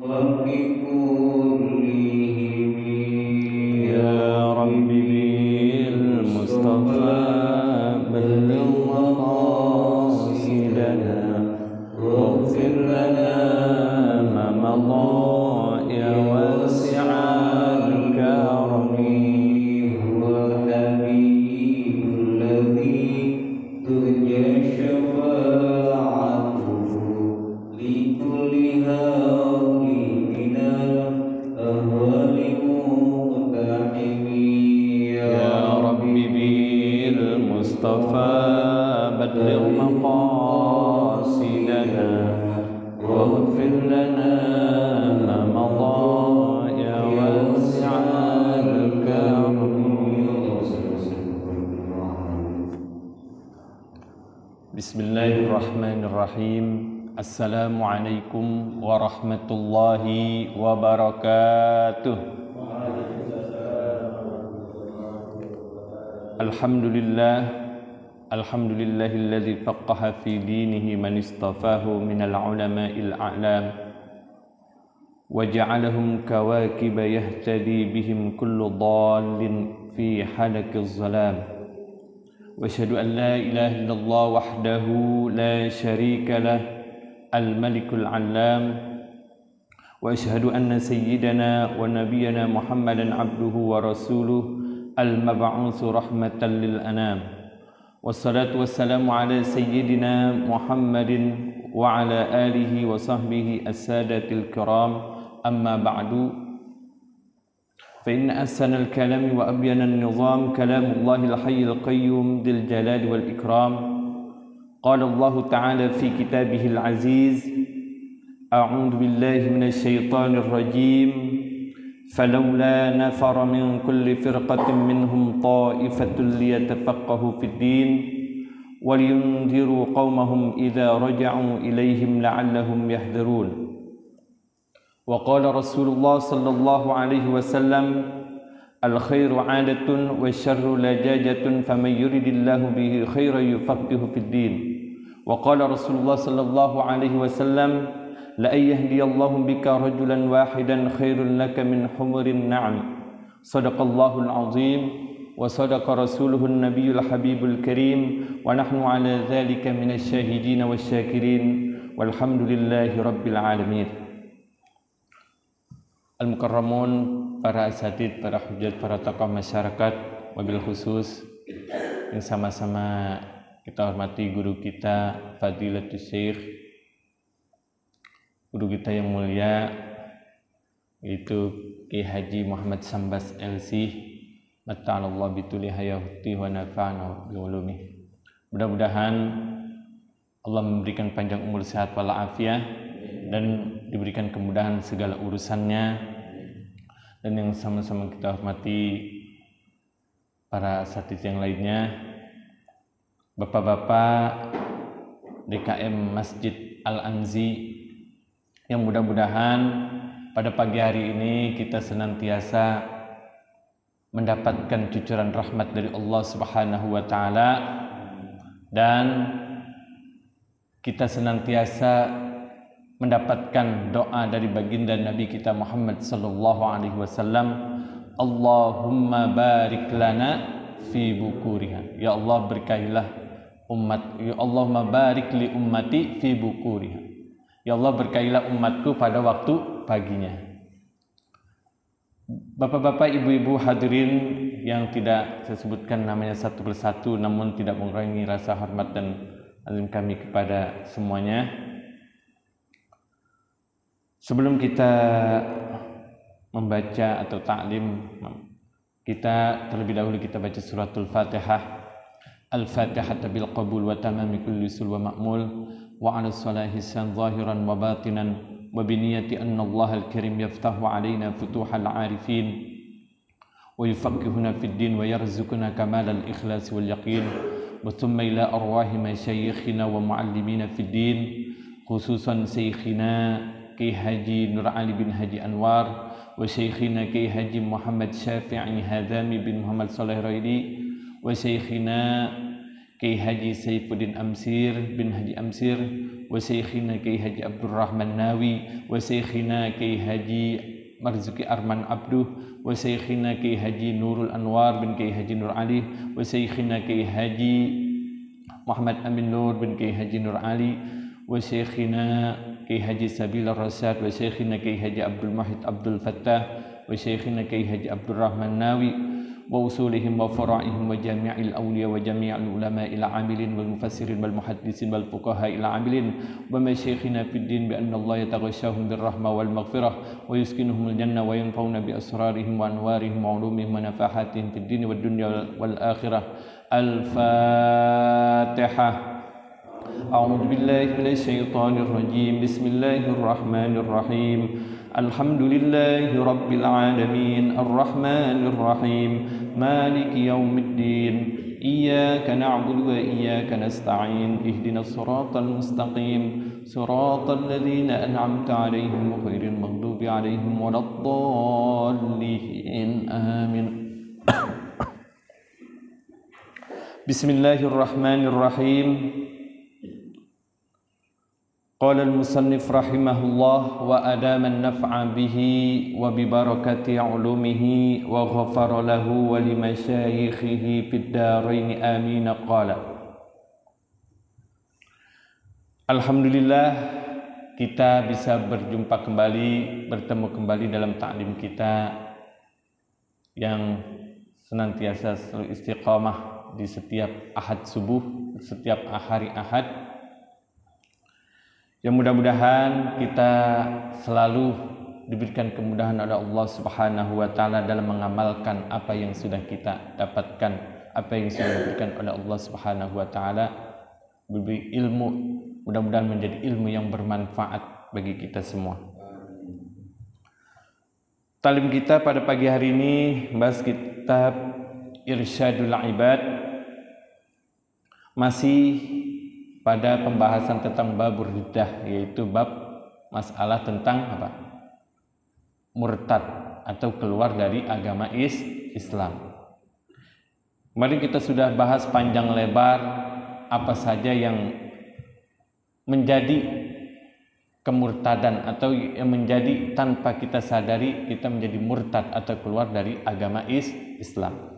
وبكلهم يا رب بالمصطفى بلغ مقاصدنا واغفر لنا ما مضى يا واسع الكرم. هو الحبيب الذي ترجى شفاعته لكل هول من الأهوال مقتحم. يا رب بالمصطفى بلغ مقاصدنا واغفر لنا ما مضى يا واسع الكرم. Bismillahirrahmanirrahim. Assalamualaikum warahmatullahi wabarakatuh. Alhamdulillahilladzi faqqaha fi dinihi man istafahu minal ulama'il a'lam wa ja'alahum kawakiba yahtadi bihim kullu dhallin fi halakiz zalam. وأشهد أن لا إله إلا الله وحده لا شريك له الملك العلام وأشهد أن سيدنا ونبينا محمدا عبده ورسوله المبعوث رحمة للأنام والصلاة والسلام على سيدنا محمد وعلى آله وصحبه السادة الكرام. أما بعد فإن أحسن الكلام وأبين النظام كلام الله الحي القيوم ذي الجلال والإكرام. قال الله تعالى في كتابه العزيز: أعوذ بالله من الشيطان الرجيم فلولا نفر من كل فرقة منهم طائفة ليتفقهوا في الدين ولينذروا قومهم إذا رجعوا إليهم لعلهم يحذرون. وقال رسول الله صلى الله عليه وسلم: الخير عادة والشر لجاجة فمن يرد الله به خيرا يفقهه في الدين. وقال رسول الله صلى الله عليه وسلم: لأن يهدي الله بك رجلا واحدا خير لك من حمر النعم. صدق الله العظيم وصدق رسوله النبي الحبيب الكريم ونحن على ذلك من الشاهدين والشاكرين والحمد لله رب العالمين. Al-Mukarramun, para asatid, para hujat, para tokoh masyarakat, wabil khusus yang sama-sama kita hormati guru kita Fadilatul Syekh, guru kita yang mulia yaitu Ki Haji Muhammad Sambas LC, mata'alallah bituli hayati wa nafa'ana bi'ulumih. Mudah-mudahan Allah memberikan panjang umur, sehat walafiat dan diberikan kemudahan segala urusannya. Dan yang sama-sama kita hormati para asatidz yang lainnya, bapak-bapak DKM Masjid Al-Anzi, yang mudah-mudahan pada pagi hari ini kita senantiasa mendapatkan cucuran rahmat dari Allah Subhanahu wa taala dan kita senantiasa mendapatkan doa dari baginda Nabi kita Muhammad sallallahu alaihi wasallam, Allahumma barik lana fi bukuriha. Ya Allah, berkahilah umat. Ya Allahumma barik li ummati fi bukuriha. Ya Allah, berkahilah umatku pada waktu paginya. Bapak-bapak, ibu-ibu hadirin yang tidak saya sebutkan namanya satu persatu, namun tidak mengurangi rasa hormat dan azim kami kepada semuanya. Sebelum kita membaca atau ta'lim, kita terlebih dahulu kita baca suratul Fatihah. Al-Fatihah bil qabul wa tamami kulli sul wa ma'mul wa 'ala salahi san zahiran wa batinan wa bi niyyati anna Allah al-karim yaftahu 'alaina futuhal 'arifin wa yufaqqihuna fid din wa yarzuquna kamal al-ikhlas wal yaqin wa thumma ila arwahi masyayikhina wa muallimina fid din, khususan syekhina Ki Haji Nur Ali bin Haji Anwar wa Syekhina Ki Haji Muhammad Syafi'i Hadami bin Muhammad Saleh Raidi wa Syekhina Ki Haji Saifuddin Amsir bin Haji Amsir wa Syekhina Kiai Haji Abdurrahman Nawi, wa Syekhina Kiai Haji Marzuki Arman Abduh, wa Syekhina Kiai Haji Nurul Anwar bin Kiai Haji Nur Ali, wa Syekhina Kiai Haji Muhammad Amin Nur bin Kiai Haji Nur Ali, wa Syekhina Kiai Haji Sabil Ar-Rasyad, wa Syekhina Kiai Haji Abdul Mahid Abdul Fattah, wa Syekhina Kiai Haji Abdurrahman Nawi, wa usulihim wa fara'ihim wa jami'il awliya wa jami'il ulama'il amilin wal mufassirin wal muhaddisin wal fuqaha'il amilin wa masyayikhina fid din bi anna Allah yataghashahum bir rahmah wal maghfirah wa yuskinuhumul jannah wa yanfa'una bi asrarihim wa anwarihim wa ulumihim wa nafahatihim fid din wad dunya wal akhirah. Al-Fatihah. A'udzu billahi minasy syaithanir rajim. Bismillahirrahmanirrahim. Alhamdulillahi rabbil alamin arrahmanir rahim maliki yaumiddin iyyaka na'budu wa iyyaka nasta'in ihdinas siratal mustaqim siratal ladzina an'amta 'alaihim ghairil maghdubi 'alaihim waladdallin amin. Bismillahirrahmanirrahim. Qala al-musannif rahimahullah wa adama an-naf'a bihi wa bi barakati 'ulumihi wa ghafara lahu wa li masyayikhihi fid darain amin. Qala alhamdulillah, kita bisa berjumpa kembali, bertemu kembali dalam ta'lim kita yang senantiasa selalu istiqamah di setiap ahad subuh, setiap hari ahad. Yang mudah-mudahan kita selalu diberikan kemudahan oleh Allah Subhanahu wa taala dalam mengamalkan apa yang sudah kita dapatkan, apa yang sudah diberikan oleh Allah Subhanahu wa taala, beri ilmu, mudah-mudahan menjadi ilmu yang bermanfaat bagi kita semua. Talim kita pada pagi hari ini membahas kitab Irsyadul Ibad, masih pada pembahasan tentang babur riddah, yaitu bab masalah tentang apa? Murtad atau keluar dari agama Islam. Kemarin kita sudah bahas panjang lebar apa saja yang menjadi kemurtadan atau yang menjadi tanpa kita sadari kita menjadi murtad atau keluar dari agama Islam.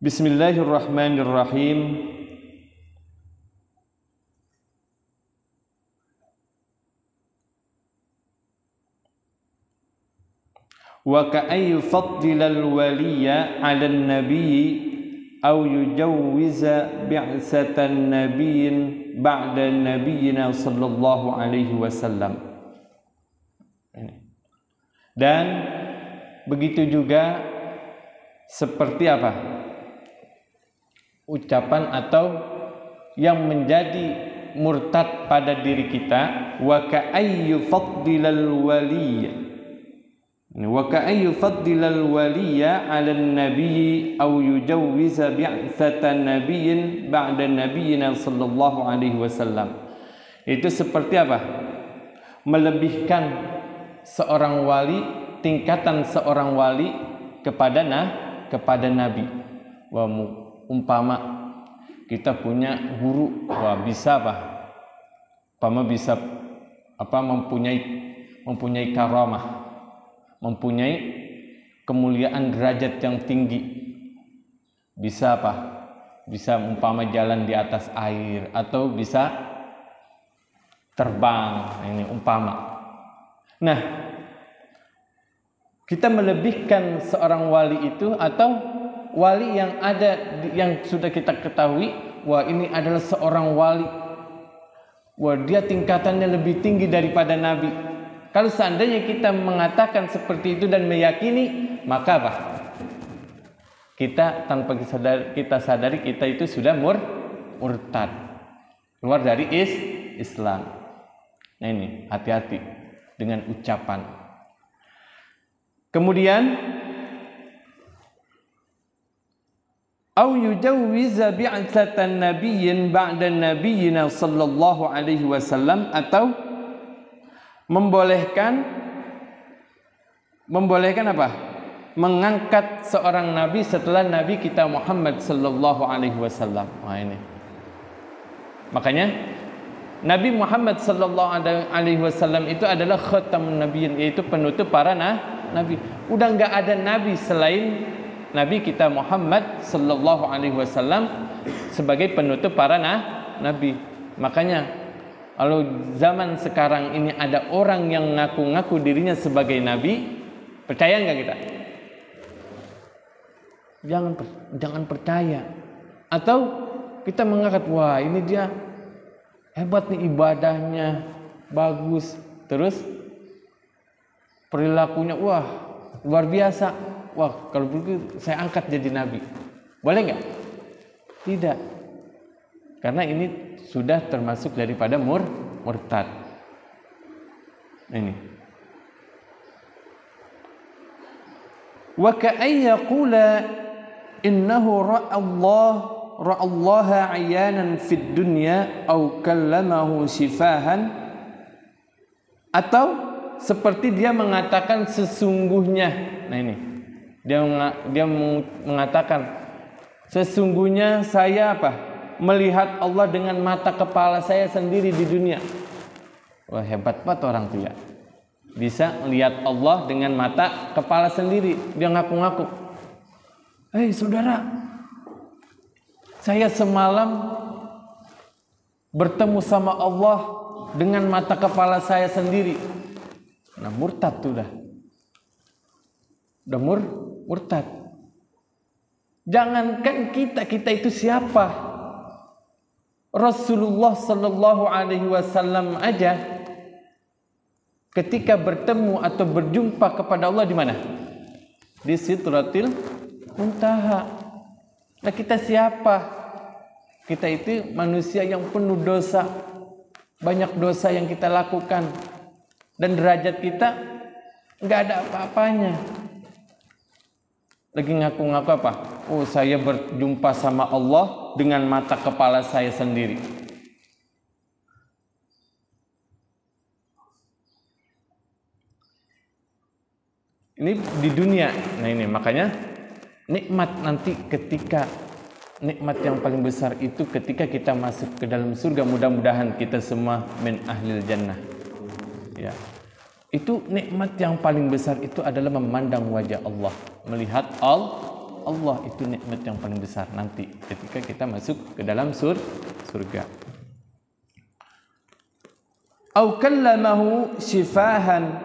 Bismillahirrahmanirrahim. Wa ka'ay yufaddilal waliya 'alan nabiyyi aw yujawwiza bi'satan nabiyyin ba'da nabiyyina sallallahu alaihi wasallam. Dan begitu juga seperti apa? Ucapan atau yang menjadi murtad pada diri kita, wa ka'ayyu faddilal waliyya, wa ka'ayyu faddilal waliyya 'alan nabiyyi aw yujawwiza bi'satan nabiyyin ba'da nabiyyina sallallahu alaihi wasallam. Itu seperti apa? Melebihkan seorang wali, tingkatan seorang wali kepada nabi. Umpama kita punya guru, wah bisa apa? Umpama bisa apa? Mempunyai karamah, mempunyai kemuliaan derajat yang tinggi. Bisa apa? Bisa umpama jalan di atas air atau bisa terbang. Ini umpama. Nah, kita melebihkan seorang wali itu atau wali yang ada, yang sudah kita ketahui, wah ini adalah seorang wali, wah dia tingkatannya lebih tinggi daripada nabi. Kalau seandainya kita mengatakan seperti itu dan meyakini, maka apa? Kita tanpa kita sadari kita itu sudah murtad, keluar dari Islam. Nah ini hati-hati dengan ucapan. Kemudian au yujawwiza bi'satan nabiyyin ba'da nabiyyina sallallahu alaihi wasallam, atau membolehkan apa? Mengangkat seorang nabi setelah nabi kita Muhammad sallallahu alaihi wasallam. Nah ini. Makanya Nabi Muhammad sallallahu alaihi wasallam itu adalah khatamun nabiyyin, yaitu penutup para nabi. Udah nggak ada nabi selain Nabi kita Muhammad sallallahu alaihi wasallam sebagai penutup para nabi. Makanya kalau zaman sekarang ini ada orang yang ngaku-ngaku dirinya sebagai nabi, percaya nggak kita? Jangan percaya. Atau kita mengangkat, wah ini dia hebat nih, ibadahnya bagus, terus perilakunya wah luar biasa, wah kalau begitu saya angkat jadi nabi. Boleh nggak? Tidak, karena ini sudah termasuk daripada murtad. Ini wa ka'ayyaqula innahu ra'allaha 'ayanan fid dunya aw kallamahu shifahan, atau seperti dia mengatakan sesungguhnya. Nah ini dia mengatakan sesungguhnya saya melihat Allah dengan mata kepala saya sendiri di dunia. Wah hebat banget orang tuh ya, bisa melihat Allah dengan mata kepala sendiri. Dia ngaku-ngaku, hei saudara, saya semalam bertemu sama Allah dengan mata kepala saya sendiri. Nah murtad tuh udah murtad. Jangankan kita itu siapa? Rasulullah sallallahu alaihi wasallam aja ketika bertemu atau berjumpa kepada Allah di mana? Di Sidratil Muntaha. Nah kita siapa? Kita itu manusia yang penuh dosa, banyak dosa yang kita lakukan, dan derajat kita nggak ada apa-apanya. Lagi ngaku-ngaku apa? Oh saya berjumpa sama Allah dengan mata kepala saya sendiri. Ini di dunia. Nah ini makanya nikmat nanti ketika nikmat yang paling besar itu ketika kita masuk ke dalam surga. Mudah-mudahan kita semua min ahlil jannah. Ya. Itu nikmat yang paling besar itu adalah memandang wajah Allah, melihat Allah itu nikmat yang paling besar nanti ketika kita masuk ke dalam surga. Au kallamahu shifahan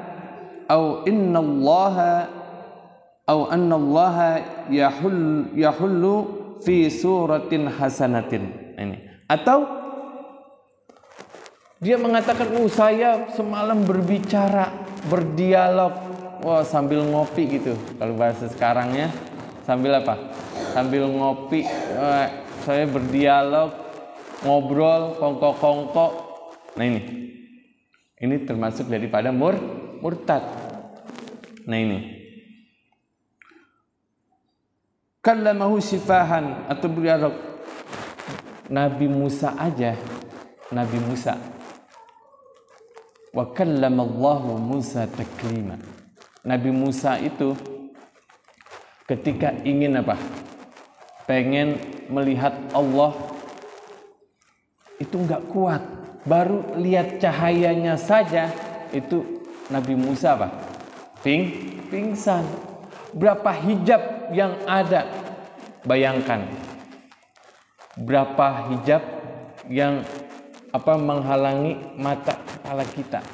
au innallaha au annallaha yahullu fi suratin hasanatin. Ini atau dia mengatakan, saya semalam berbicara, berdialog, wah sambil ngopi gitu. Kalau bahasa sekarangnya sambil apa? Sambil ngopi, saya berdialog, ngobrol, kongko-kongko. Nah ini termasuk daripada murtad. Nah ini kallamahu shifahan atau berdialog. Nabi Musa aja, Nabi Musa, wa kallamallahu Musa taklima. Nabi Musa itu ketika ingin apa? Pengen melihat Allah itu enggak kuat. Baru lihat cahayanya saja itu Nabi Musa apa? Pingsan. Berapa hijab yang ada? Bayangkan. Berapa hijab yang menghalangi mata kepala kita,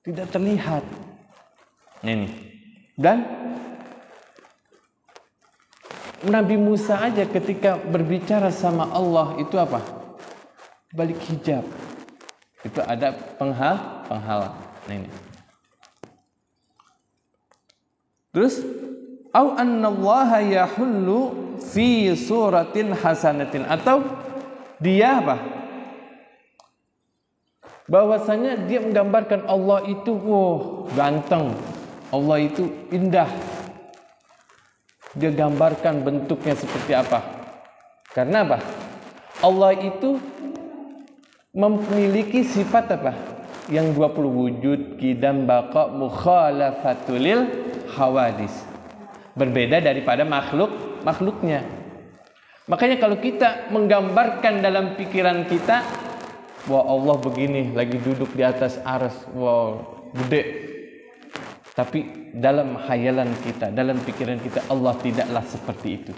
tidak terlihat. Ini dan Nabi Musa aja ketika berbicara sama Allah itu apa? Balik hijab itu ada penghalang. Nah ini terus au annallaha yahullu fi suratin hasanatin, atau dia apa? Bahwasanya dia menggambarkan Allah itu ganteng, Allah itu indah. Dia gambarkan bentuknya seperti apa? Karena apa? Allah itu memiliki sifat apa? Yang 20 wujud, qidam, baqa, mukhalafatulil hawadis. Berbeda daripada makhluknya. Makanya kalau kita menggambarkan dalam pikiran kita, wah Allah begini, lagi duduk di atas arsy, wah gede. Tapi dalam khayalan kita, dalam pikiran kita, Allah tidaklah seperti itu.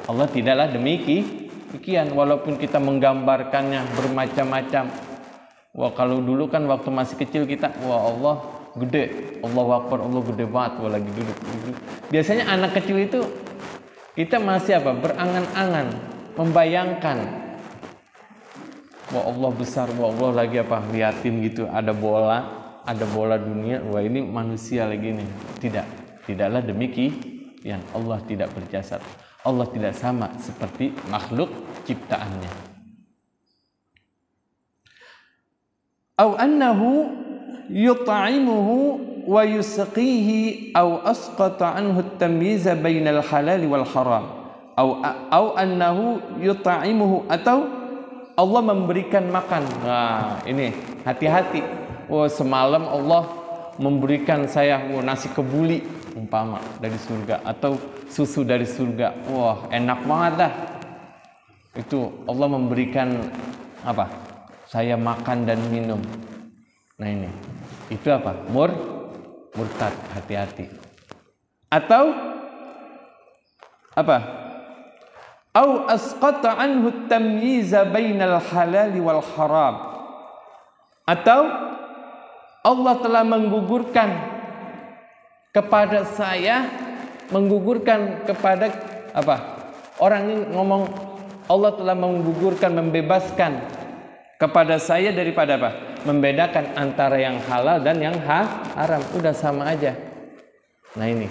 Allah tidaklah demikian. Walaupun kita menggambarkannya bermacam-macam. Wah kalau dulu kan waktu masih kecil kita, wah Allah gede, Allahu Akbar, Allah gede banget, wah lagi duduk. Biasanya anak kecil itu kita masih apa? Berangan-angan, membayangkan. Wah Allah besar, wah Allah lagi apa? Liatin gitu, ada bola dunia, wah ini manusia lagi nih. Tidaklah demikian. Allah tidak berjasad. Allah tidak sama seperti makhluk ciptaannya. Au annahu yut'imuhu wa yusqihi au asqata anhu at-tamyiz bainal halal wal haram. Au annahu yut'imuhu, atau Allah memberikan makan. Nah, ini hati-hati. Wah, semalam Allah memberikan saya nasi kebuli umpama dari surga atau susu dari surga. Wah, enak banget dah. Itu Allah memberikan apa? Saya makan dan minum. Nah ini. Itu apa? Murtad, hati-hati. Atau apa? Au asqata anhu at-tamyiz bainal halal wal haram. Atau Allah telah menggugurkan kepada saya, menggugurkan kepada apa? Orang ini ngomong Allah telah menggugurkan, membebaskan kepada saya daripada apa? Membedakan antara yang halal dan yang haram. Udah sama aja. Nah ini.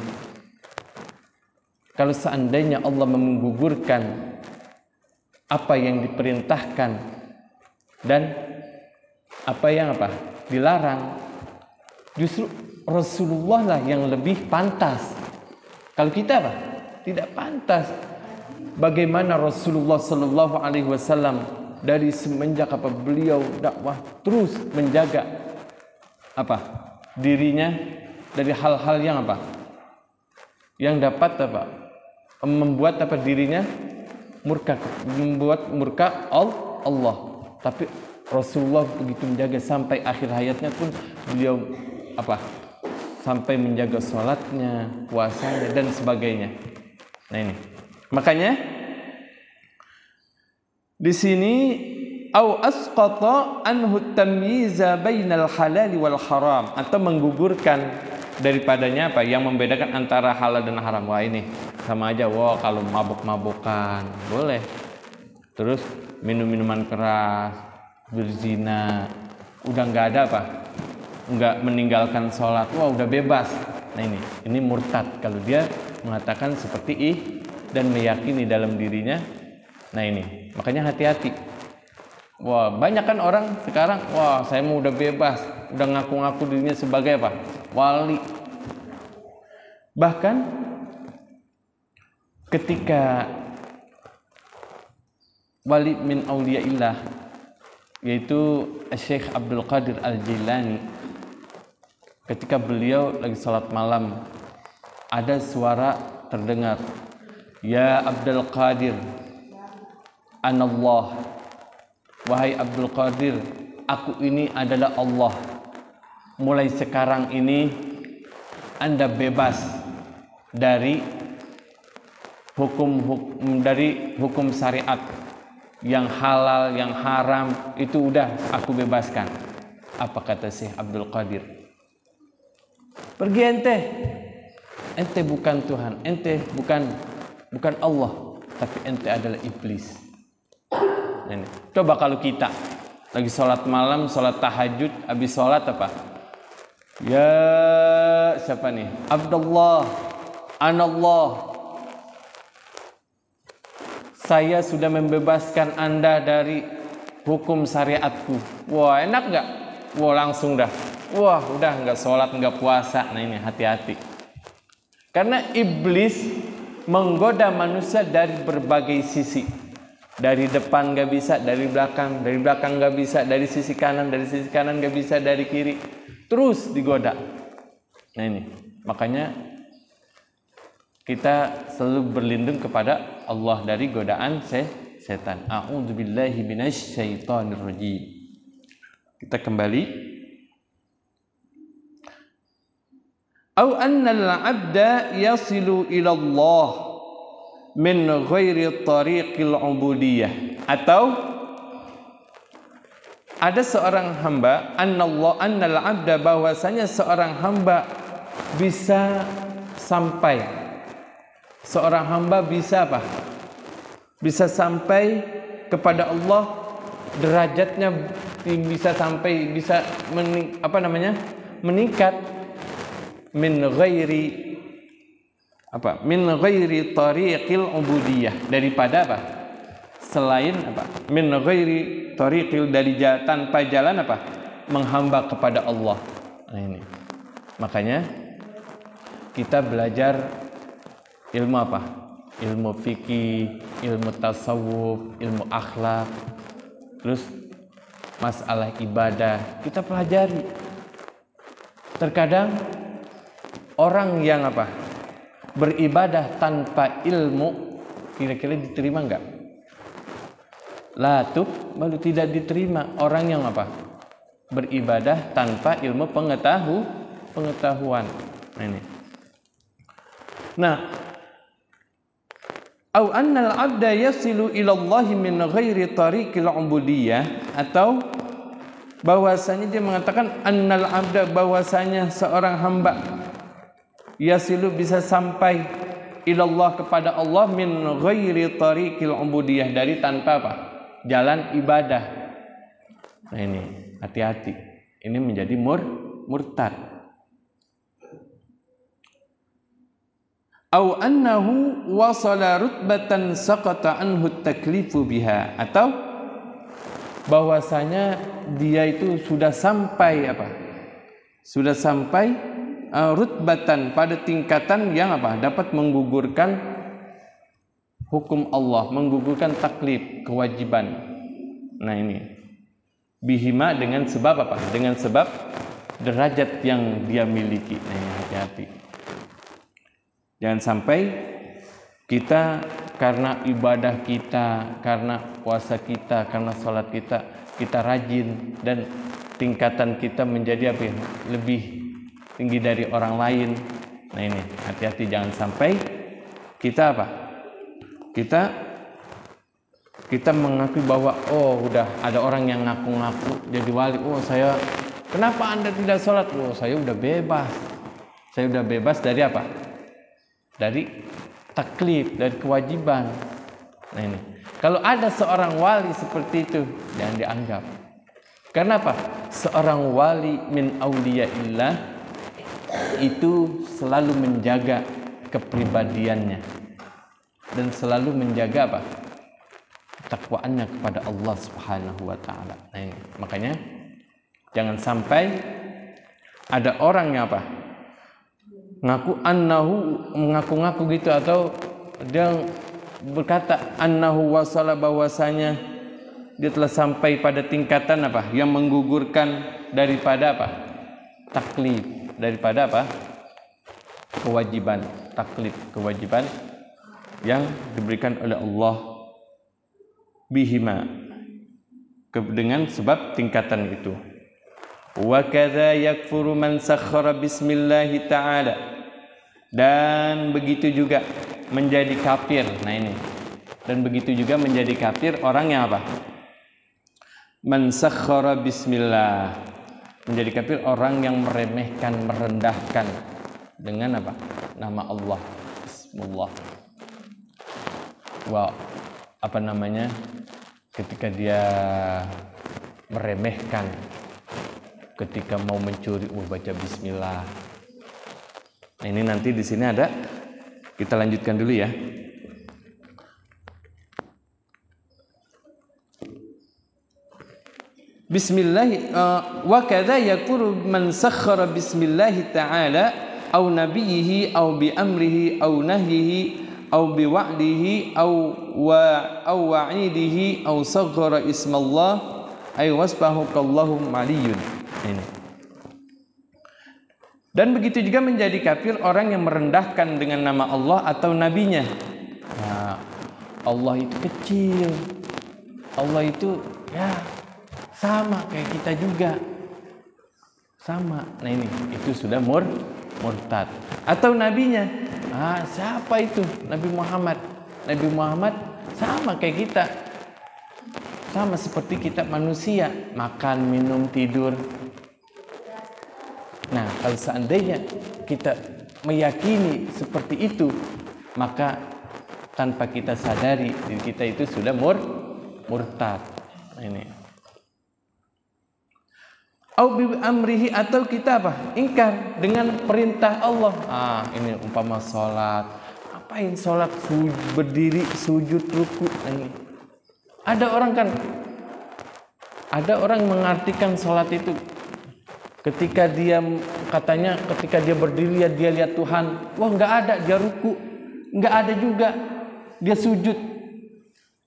Kalau seandainya Allah menggugurkan apa yang diperintahkan dan apa yang apa? Dilarang, justru Rasulullah lah yang lebih pantas. Kalau kita apa? Tidak pantas. Bagaimana Rasulullah Sallallahu Alaihi Wasallam dari semenjak apa beliau dakwah terus menjaga apa dirinya dari hal-hal yang apa? Yang dapat apa? Membuat apa dirinya murka, membuat murka Allah. Tapi Rasulullah begitu menjaga sampai akhir hayatnya pun beliau apa? Sampai menjaga sholatnya, puasanya dan sebagainya. Nah ini. Makanya di sini au asqata anhu tamyiza bainal halal wal haram, atau menggugurkan daripadanya apa yang membedakan antara halal dan haram. Wah ini sama aja. Wah kalau mabuk-mabukan boleh, terus minum-minuman keras, berzina, udah nggak ada apa, nggak meninggalkan sholat, wah udah bebas. Nah ini murtad kalau dia mengatakan seperti dan meyakini dalam dirinya. Nah ini makanya hati-hati. Wah banyak kan orang sekarang, wah saya mau udah bebas, udah ngaku-ngaku dirinya sebagai apa, wali. Bahkan ketika wali min auliyaillah, yaitu Syekh Abdul Qadir Al-Jilani, ketika beliau lagi salat malam, ada suara terdengar, ya Abdul Qadir, anallah, wahai Abdul Qadir, aku ini adalah Allah. Mulai sekarang ini Anda bebas dari hukum syariat. Yang halal, yang haram itu udah aku bebaskan. Apa kata Syekh Abdul Qadir? Pergi ente bukan Tuhan, ente bukan Allah, tapi ente adalah iblis. Ini. Coba kalau kita lagi sholat malam, sholat tahajud, habis sholat apa? Ya siapa nih? Abdullah, anallah, saya sudah membebaskan Anda dari hukum syariatku. Wah enak gak? Wah langsung dah. Wah udah nggak sholat, nggak puasa. Nah ini hati-hati. Karena iblis menggoda manusia dari berbagai sisi. Dari depan nggak bisa, dari belakang nggak bisa, dari sisi kanan nggak bisa, dari kiri. Terus digoda. Nah ini makanya kita selalu berlindung kepada Allah dari godaan setan. A'udzubillahi minasyaitonirrajim. Kita kembali. Au annal 'abda yasilu ila Allah min ghairi tariqil ubudiyah, atau ada seorang hamba, annal 'abda, bahwasanya seorang hamba bisa sampai, seorang hamba bisa apa? Bisa sampai kepada Allah, derajatnya bisa sampai, bisa meningkat min ghairi tariqil ubudiyah, daripada apa? Selain apa? Min ghairi tariqil, dari tanpa jalan apa? Menghamba kepada Allah. Nah ini. Makanya kita belajar ilmu apa? Ilmu fikih, ilmu tasawuf, ilmu akhlak, terus masalah ibadah kita pelajari. Terkadang orang yang apa? Beribadah tanpa ilmu, kira-kira diterima enggak? Baru tidak diterima orang yang apa? Beribadah tanpa ilmu pengetahuan. Nah ini. Nah, au annal 'abda yasilu ila Allah min ghairi tariqil ubudiyah, atau bahwasanya dia mengatakan annal 'abda, bahwasanya seorang hamba yasilu bisa sampai ilallah kepada Allah min ghairi tariqil ubudiyah, dari tanpa apa? Jalan ibadah. Nah ini, hati-hati. Ini menjadi murtad. Au annahu wasala rutbatan saqata anhu at-taklifu biha, atau bahwasanya dia itu sudah sampai apa? Sudah sampai rutbatan, pada tingkatan yang apa? Dapat menggugurkan hukum Allah, menggugurkan taklif, kewajiban. Nah ini, bihima, dengan sebab apa? Dengan sebab derajat yang dia miliki. Nah ini, hati-hati. Jangan sampai kita karena ibadah kita, karena puasa kita, karena sholat kita rajin, dan tingkatan kita menjadi apa? Lebih tinggi dari orang lain. Nah ini, hati-hati, jangan sampai kita apa? Kita mengakui bahwa udah ada orang yang ngaku-ngaku jadi wali. Saya, kenapa Anda tidak sholat? Saya udah bebas. Saya udah bebas dari apa? Dari taklif, dari kewajiban. Nah ini, kalau ada seorang wali seperti itu, jangan dianggap. Karena apa? Seorang wali min auliyaillah itu selalu menjaga kepribadiannya dan selalu menjaga apa? Takwaannya kepada Allah Subhanahu wa taala. Nah ini, makanya jangan sampai ada orang yang apa? Mengaku-ngaku gitu, atau dia berkata annahu wasala, bahwasanya dia telah sampai pada tingkatan apa? Yang menggugurkan daripada apa? Taklif, daripada apa? Kewajiban, taklif, kewajiban yang diberikan oleh Allah bihima, dengan sebab tingkatan itu. Wa kadza yakfuru man sakhara bismillahi ta'ala, dan begitu juga menjadi kafir. Nah ini, dan begitu juga menjadi kafir orang yang apa? Man sakhara bismillah, menjadi kafir orang yang meremehkan, merendahkan dengan apa? Nama Allah, Bismillah. Ketika dia meremehkan, ketika mau mencuri, baca Bismillah. Nah ini nanti di sini ada, kita lanjutkan dulu ya. Bismillah, wa kadza yakfuru man sakhara bismillah ta'ala aw nabiyhi aw bi amrihi aw nahyihi aw bi wa'dihi aw wa'idihi aw saghara ismallah ay wasbahu kallahu maliyun. Ini Dan begitu juga menjadi kafir orang yang merendahkan dengan nama Allah atau nabinya. Nah, Allah itu kecil, Allah itu ya sama kayak kita juga, sama. Nah ini itu sudah murtad. Atau nabinya, siapa itu? Nabi Muhammad. Nabi Muhammad sama kayak kita, sama seperti kita manusia, makan, minum, tidur. Nah, kalau seandainya kita meyakini seperti itu, maka tanpa kita sadari diri kita itu sudah murtad. Ini. Au bi amrihi, atau kita apa? Ingkar dengan perintah Allah. Ini umpama salat. Apain salat berdiri, sujud, ruku. Ini. Ada orang mengartikan salat itu ketika dia katanya ketika dia berdiri dia lihat Tuhan. Wah, enggak ada, dia ruku. Enggak ada juga dia sujud.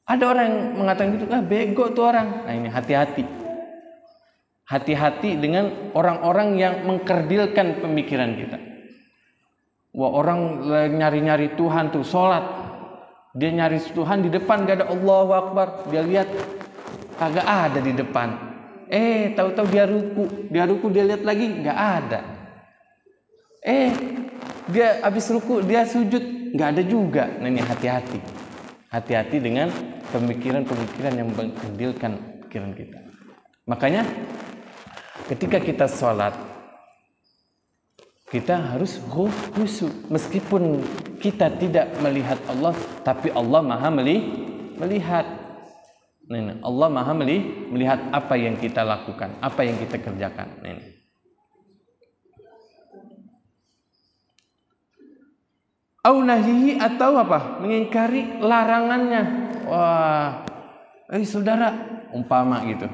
Ada orang yang mengatakan gitu, bego tuh orang. Nah ini hati-hati. Hati-hati dengan orang-orang yang mengkerdilkan pemikiran kita. Wah, orang nyari-nyari Tuhan tuh sholat. Dia nyari Tuhan di depan gak ada Allahu Akbar. Dia lihat kagak ada di depan. Tahu-tahu dia ruku dia lihat lagi nggak ada. Dia habis ruku dia sujud nggak ada juga. Nah ini hati-hati dengan pemikiran-pemikiran yang mengkerdilkan pikiran kita. Makanya ketika kita sholat kita harus khusyuk meskipun kita tidak melihat Allah, tapi Allah Maha melihat. Nah, Allah Maha melihat apa yang kita lakukan, apa yang kita kerjakan. Au nahihi, atau apa? Mengingkari larangannya. Wah, saudara, umpama gitu.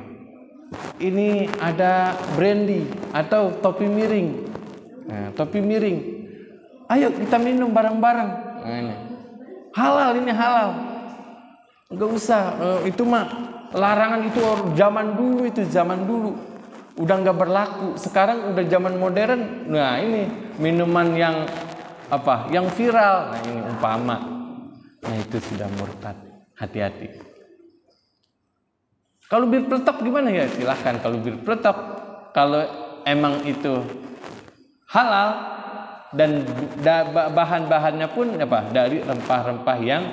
Ini ada brandy atau topi miring. Nah, topi miring. Ayo kita minum bareng-bareng. Nah, ini. Halal, ini halal. Enggak usah, itu mah larangan itu zaman dulu udah nggak berlaku. Sekarang udah zaman modern. Nah ini minuman yang apa? Yang viral. Nah ini umpama. Nah itu sudah murtad. Hati-hati. Kalau bir peletok gimana ya? Silahkan kalau bir peletok. Kalau emang itu halal dan bahan-bahannya pun apa? Dari rempah-rempah yang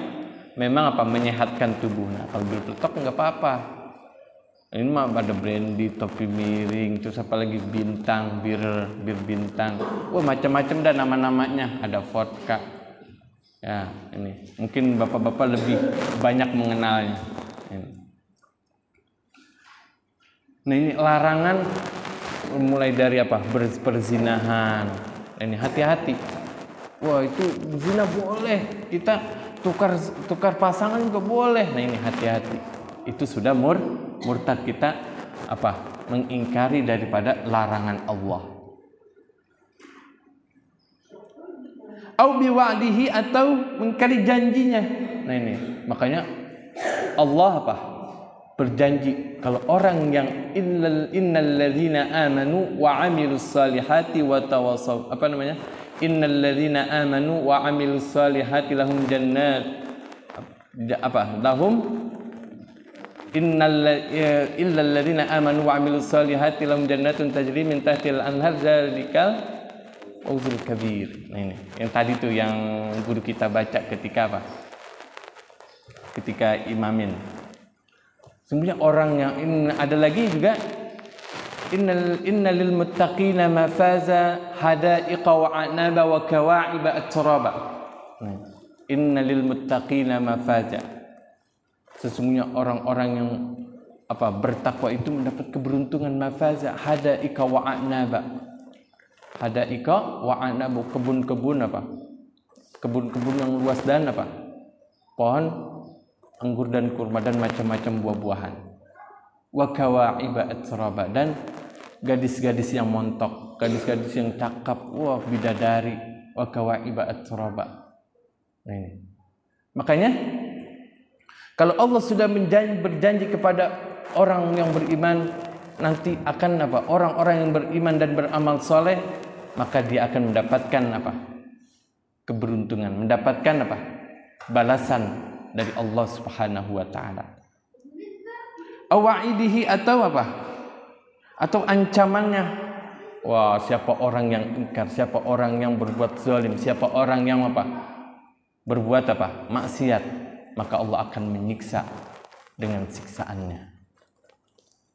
memang apa menyehatkan tubuh. Nah kalau bir peletok nggak apa-apa. Ini mah ada brandy, topi miring, terus apa lagi bintang, bir bintang. Wah macam-macam dah nama-namanya. Ada vodka. Ya ini mungkin bapak-bapak lebih banyak mengenalnya. Nah ini larangan mulai dari apa? Perzinahan. Ini hati-hati. Wah itu zina boleh. Kita tukar pasangan juga boleh. Nah ini hati-hati. Itu sudah murtad, kita apa? Mengingkari daripada larangan Allah. Au biwa'dihi, atau mengingkari janjinya. Nah ini makanya Allah apa? Berjanji kalau orang yang innal ladzina amanu wa 'amilus salihati wa tawassaw innal ladzina amanu wa 'amilus salihati lahum jannat illal ladzina amanu wa 'amilus salihati lahum jannatun tajri min tahtil anhar zalikal fawzul kabir. Nah ini yang tadi tuh yang guru kita baca ketika ketika imamin. Sebenarnya orang yang ada lagi juga innal lil muttaqina mafaza hadaiqa wa anaba wa kawa'iba atraba. Innal lil muttaqina mafaza. Sesungguhnya orang-orang yang bertakwa itu mendapat keberuntungan. Mafaza hadaiqa wa anaba. Hadaiqa wa anaba, kebun-kebun kebun-kebun yang luas dan pohon anggur dan kurma dan macam-macam buah-buahan. Wa kawa'iba atraba, dan gadis-gadis yang montok, gadis-gadis yang cakep, wah bidadari. Wa kawa'iba atraba. Nah ini. Makanya kalau Allah sudah berjanji kepada orang yang beriman nanti akan orang-orang yang beriman dan beramal soleh maka dia akan mendapatkan apa? Keberuntungan, mendapatkan apa? Balasan dari Allah Subhanahu wa taala. Awa'idihi atau apa? Atau ancamannya. Wah, siapa orang yang ingkar, siapa orang yang berbuat zalim, siapa orang yang apa? Berbuat apa? Maksiat, maka Allah akan menyiksa dengan siksaannya.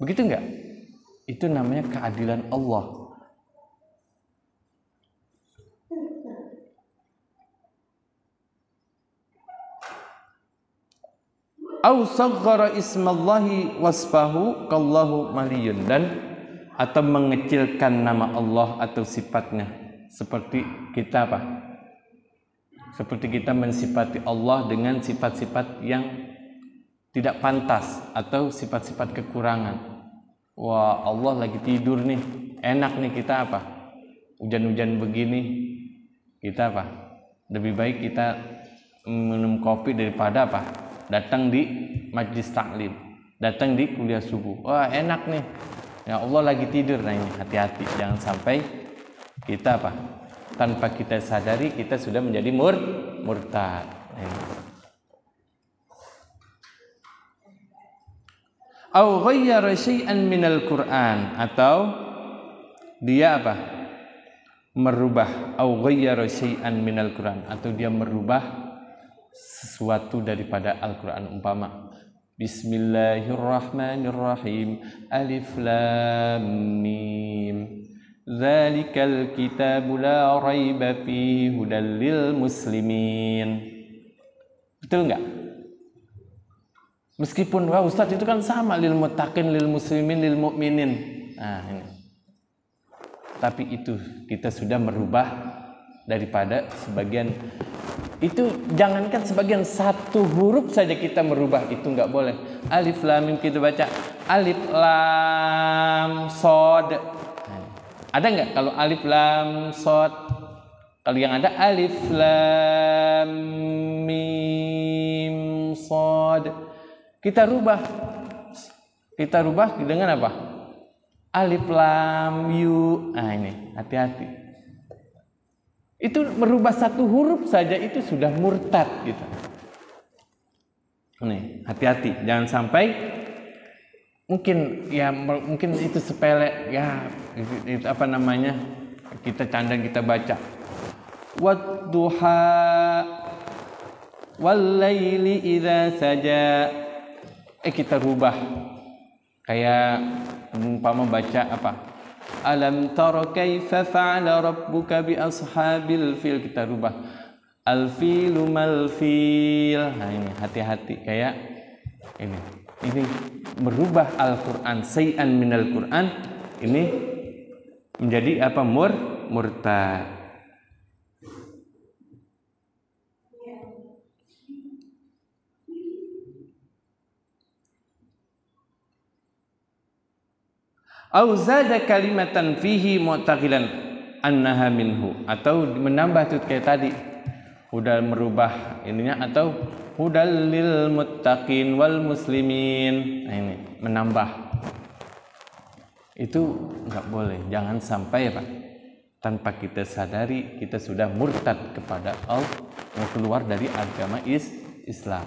Begitu enggak? Itu namanya keadilan Allah. Au saghara ismallahi wasfahu kallahu maliyun, dan atau mengecilkan nama Allah atau sifatnya, seperti kita apa? Seperti kita mensifati Allah dengan sifat-sifat yang tidak pantas atau sifat-sifat kekurangan. Wah, Allah lagi tidur nih, enak nih kita apa? Hujan-hujan begini, kita apa? Lebih baik kita minum kopi daripada apa? Datang di majlis taklim, datang di kuliah subuh. Wah, enak nih. Ya Allah lagi tidur. Nah ini hati-hati, jangan sampai kita apa? Tanpa kita sadari kita sudah menjadi murtad. Au ghayyara syai'an minal Qur'an, atau dia apa? Merubah. Au ghayyara syai'an minal Qur'an, atau dia merubah sesuatu daripada Al-Qur'an. Umpama Bismillahirrahmanirrahim. Alif lam mim. Dzalikal kitabu la raiba fihi hudal lil muslimin. Betul enggak? Meskipun wah Ustaz itu kan sama, lil muttaqin, lil muslimin, lil mu'minin. Nah, ini. Tapi itu kita sudah merubah daripada sebagian. Itu jangankan sebagian, satu huruf saja kita merubah, itu enggak boleh. Alif lam mim kita baca alif lam sod. Ada enggak kalau alif lam sod? Kalau yang ada alif lam mim sod, kita rubah. Kita rubah dengan apa? Alif lam yu. Nah ini, hati-hati. Itu merubah satu huruf saja itu sudah murtad gitu. Nih, hati-hati, jangan sampai mungkin itu sepele ya, itu apa namanya? Kita canda, kita baca wadduha wal laili idza saja. Kita rubah kayak umpama baca apa? Alam tara kaifa fa'ala rabbuka bi ashabil fil, kita rubah al filu mal fil. Nah ini hati-hati, kayak ini merubah Al-Qur'an, syai'an minal Qur'an, ini menjadi apa? Murtad. Au zada kalimatan fihi mu'taqilan annaha minhu, atau menambah itu kayak tadi, udah merubah ininya, atau hudal lil muttaqin wal muslimin. Nah ini menambah, itu enggak boleh. Jangan sampai Pak, tanpa kita sadari kita sudah murtad kepada Allah, mau keluar dari agama Islam.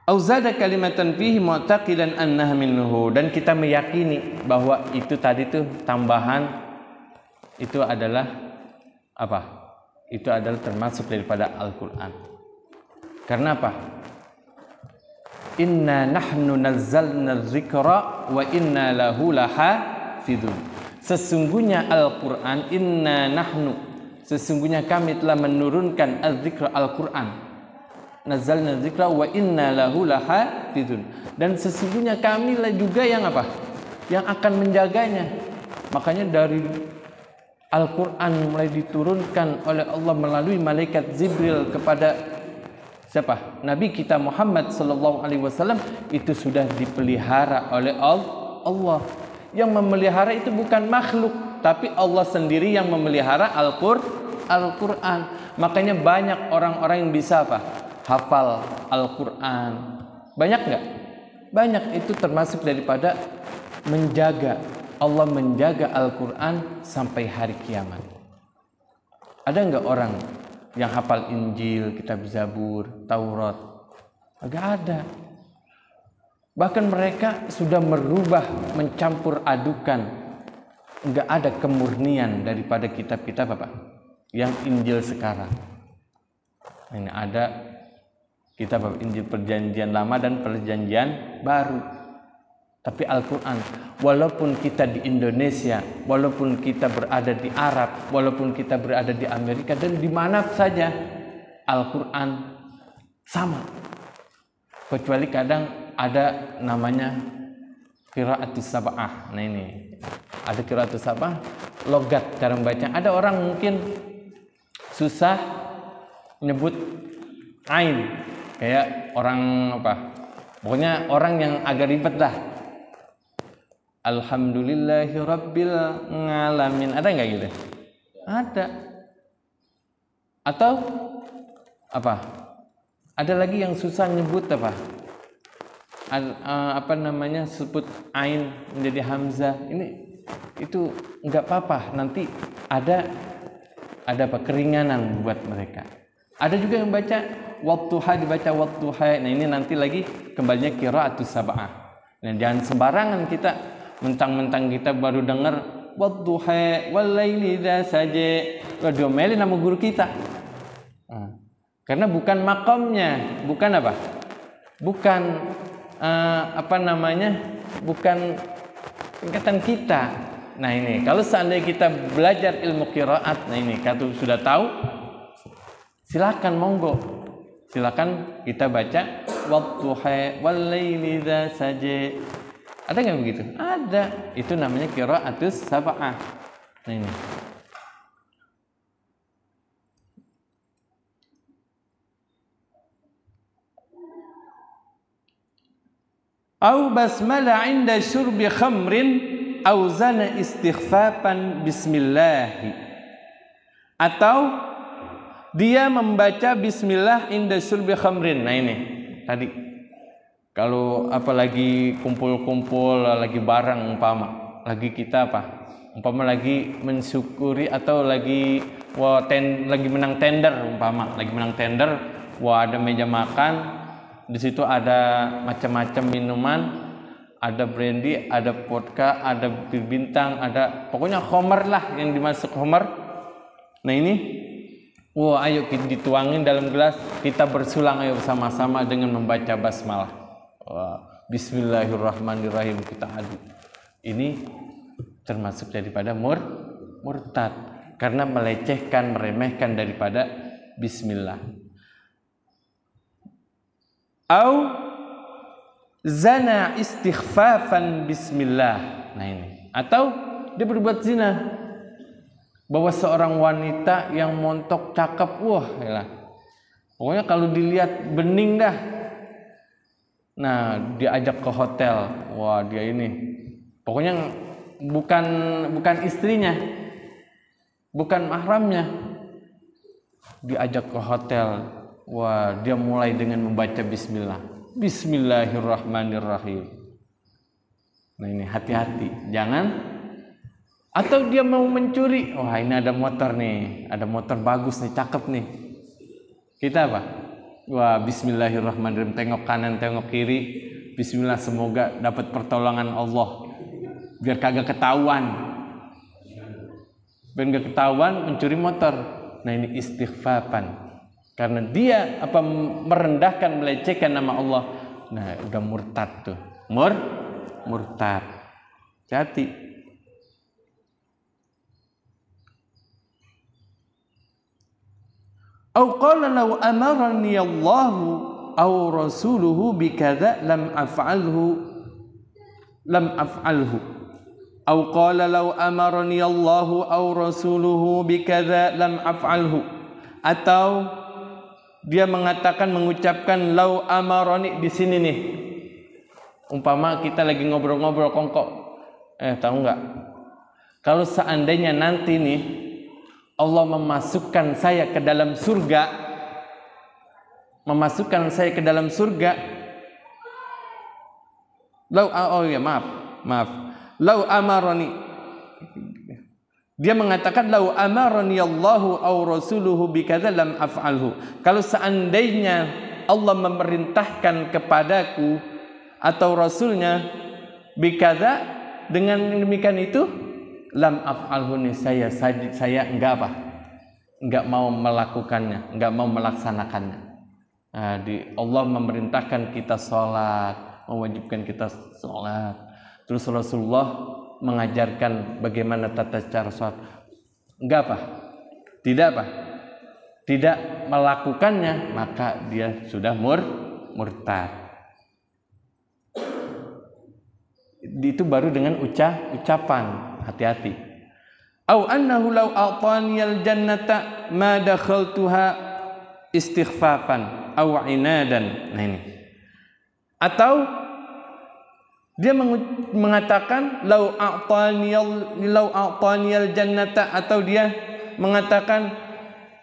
Auzada kalimatan fihi mu'taqilan annaha minhu, dan kita meyakini bahwa itu tadi tuh tambahan itu adalah apa? Itu adalah termasuk daripada Al-Qur'an. Karena apa? Inna nahnu nazzalna dzikra wa inna lahu lahafizun. Sesungguhnya Al-Qur'an, inna nahnu, sesungguhnya kami telah menurunkan az-dzikra, Al-Qur'an. Nazzalna dzikra wa inna lahu lahafizun, dan sesungguhnya kami lah juga yang apa? Yang akan menjaganya. Makanya dari Al-Qur'an mulai diturunkan oleh Allah melalui malaikat Jibril kepada siapa? Nabi kita Muhammad sallallahu alaihi wasallam, itu sudah dipelihara oleh Allah. Yang memelihara itu bukan makhluk, tapi Allah sendiri yang memelihara Al-Quran. Makanya banyak orang-orang yang bisa apa? Hafal Al-Quran. Banyak nggak? Banyak. Itu termasuk daripada menjaga. Allah menjaga Al-Quran sampai hari kiamat. Ada nggak orang yang hafal Injil, Kitab Zabur, Taurat? Nggak ada. Bahkan mereka sudah merubah, mencampur adukan. Nggak ada kemurnian daripada kitab-kitab apa? Yang Injil sekarang. Ini ada kitab Injil Perjanjian Lama dan Perjanjian Baru. Tapi Al-Quran, walaupun kita di Indonesia, walaupun kita berada di Arab, walaupun kita berada di Amerika, dan di mana saja, Al-Quran sama. Kecuali kadang ada namanya qiraatus sab'ah. Nah ini, ada qiraatus sab'ah, logat cara membaca. Ada orang mungkin susah nyebut ain, kayak orang apa? Pokoknya orang yang agak ribet dah. Alhamdulillahi Rabbil ngalamin. Ada nggak gitu? Ada. Atau apa? Ada lagi yang susah nyebut apa? Apa namanya? Sebut ain menjadi hamzah. Ini itu nggak apa-apa. Nanti ada apa? Keringanan buat mereka. Ada juga yang baca wadduha dibaca wadduha. Nah ini nanti lagi kembalinya qiraatus sab'ah. Nah jangan sembarangan kita mentang-mentang kita baru dengar wadduha walaili idza saja, diomelin nama guru kita. Karena bukan makomnya, bukan apa? Bukan apa namanya? Bukan tingkatan kita. Nah ini kalau seandainya kita belajar ilmu qiraat, nah ini kalau sudah tahu, silakan monggo. Silakan kita baca wadduha walaili idza saja. Ada nggak begitu? Ada. Itu namanya qiraatus sab'ah. Nah ini. Au basmala 'inda syurbi khamrin au zana istighfafan bismillah. Atau dia membaca bismillah inda syurbi khamrin. Nah ini tadi. Kalau apalagi kumpul-kumpul lagi bareng lagi kita apa? Umpama lagi mensyukuri atau lagi lagi menang tender lagi menang tender, ada meja makan, di situ ada macam-macam minuman, ada brandy, ada vodka, ada bir bintang, ada pokoknya khamar lah yang dimasuk khamar. Nah ini, ayo kita dituangin dalam gelas, kita bersulang ayo bersama-sama dengan membaca basmalah. Bismillahirrahmanirrahim kita adu. Ini termasuk daripada murtad karena melecehkan, meremehkan daripada bismillah. Au zana istighfafan bismillah. Nah ini. Atau dia berbuat zina. Bahwa seorang wanita yang montok cakep, pokoknya kalau dilihat bening dah. Nah, diajak ke hotel. Dia ini. Pokoknya bukan istrinya. Bukan mahramnya. Diajak ke hotel. Dia mulai dengan membaca bismillah. Bismillahirrahmanirrahim. Nah, ini hati-hati. Jangan. Atau dia mau mencuri. Ini ada motor nih. Ada motor bagus nih, cakep nih. Kita apa? Bismillahirrahmanirrahim. Tengok kanan, tengok kiri. Bismillah, semoga dapat pertolongan Allah. Biar kagak ketahuan. Biar gak ketahuan mencuri motor. Nah ini istighfafan. Karena dia merendahkan, melecehkan nama Allah. Nah udah murtad tuh. Murtad. Hati. Au qala law amarani Allahu aw rasuluhu bikadza lam af'alhu. Au qala law amarani Allahu aw rasuluhu bikadza lam af'alhu. Atau dia mengucapkan law amarani di sini nih. Umpama kita lagi ngobrol-ngobrol kongkok. Tahu enggak? Kalau seandainya nanti nih Allah memasukkan saya ke dalam surga, lau amaroni, dia mengatakan lau amaroni Allahu aw rasuluhu bikadza lam af'alhu. Kalau seandainya Allah memerintahkan kepadaku atau rasulnya bikadza, dengan demikian itu, lam af'alhu, saya enggak mau melakukannya, enggak mau melaksanakannya. Nah, Allah memerintahkan kita sholat, mewajibkan kita sholat. Terus Rasulullah mengajarkan bagaimana tata cara sholat. Tidak melakukannya, maka dia sudah murtad. Itu baru dengan ucapan. Hati-hati. Au annahu law a'taniyal jannata ma dakhaltuha istighfafan aw inadan. Nah ini. Atau dia mengatakan law a'taniyal jannata, atau dia mengatakan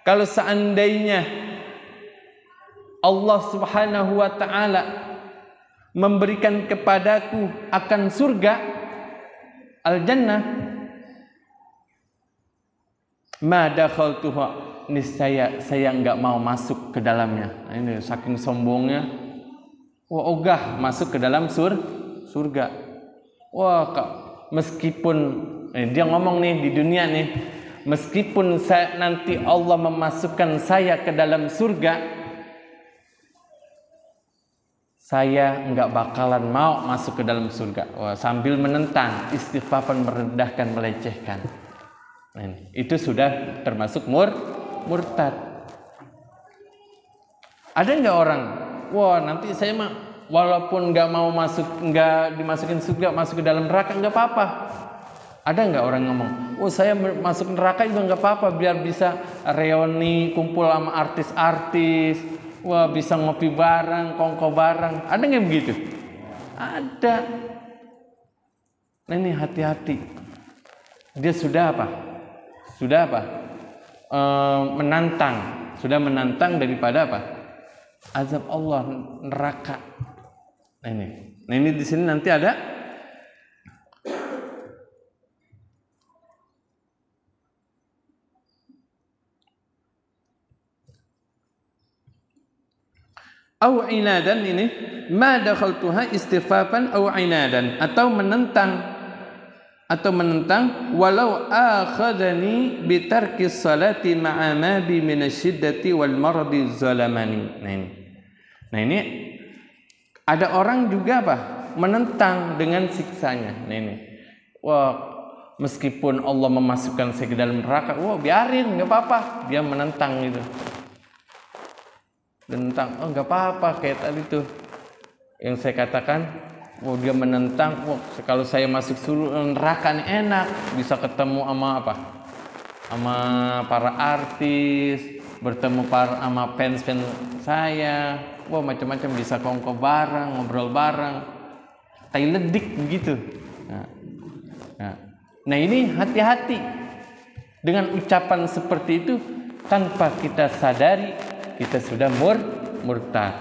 kalau seandainya Allah Subhanahu wa taala memberikan kepadaku akan surga al-jannah, ma dakhaltuha, niscaya saya enggak mau masuk ke dalamnya. Nah, ini saking sombongnya, ogah masuk ke dalam surga. Meskipun dia ngomong nih di dunia nih, meskipun nanti Allah memasukkan saya ke dalam surga, saya enggak bakalan mau masuk ke dalam surga. Sambil menentang, istighfafan, merendahkan, melecehkan. Nah, itu sudah termasuk murtad. Ada enggak orang, nanti saya mah walaupun enggak mau masuk, enggak dimasukin surga, masuk ke dalam neraka enggak apa-apa. Ada enggak orang ngomong, saya masuk neraka juga enggak apa-apa, biar bisa reuni, kumpul sama artis-artis. Bisa ngopi bareng, kongko bareng. Ada nggak begitu? Ada. Nah, ini hati-hati. Dia sudah apa? Menantang. Sudah menantang daripada apa? Azab Allah, neraka. Nah ini di sini nanti ada au inadan, ini ma dakhaltuha istighfafan au inadan, atau menentang walau akhadani bi tarki salati ma'a ma bi minasyiddati wal maradi zalamani. Nah ini ada orang juga menentang dengan siksanya. Nah ini, meskipun Allah memasukkan saya ke dalam neraka, biarin, nggak apa-apa. Dia menentang gitu. Tentang nggak apa-apa, kayak tadi tuh yang saya katakan, dia menentang, kalau saya masuk neraka nih enak, bisa ketemu sama sama para artis, bertemu sama fans saya, macam-macam, bisa kongko bareng, ngobrol bareng, tai ledik begitu. Nah ini hati-hati dengan ucapan seperti itu, tanpa kita sadari kita sudah murtad.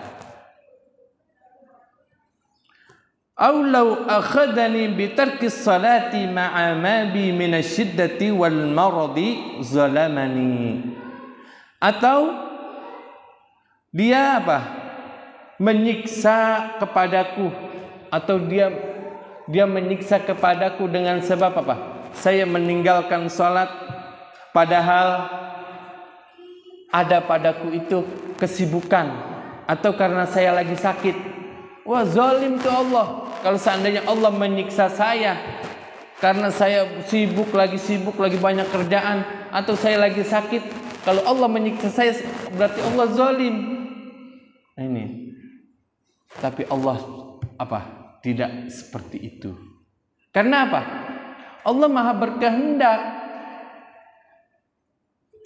Au law akhadani bi tarki salati ma'a ma bi minasyiddati wal maradi zalamani. Atau dia menyiksa kepadaku, atau dia menyiksa kepadaku dengan sebab saya meninggalkan salat padahal ada padaku itu kesibukan, atau karena saya lagi sakit. Zalim tuh Allah. Kalau seandainya Allah menyiksa saya karena saya sibuk lagi banyak kerjaan, atau saya lagi sakit, kalau Allah menyiksa saya berarti Allah zalim. Nah ini. Tapi Allah tidak seperti itu. Karena Allah Maha berkehendak.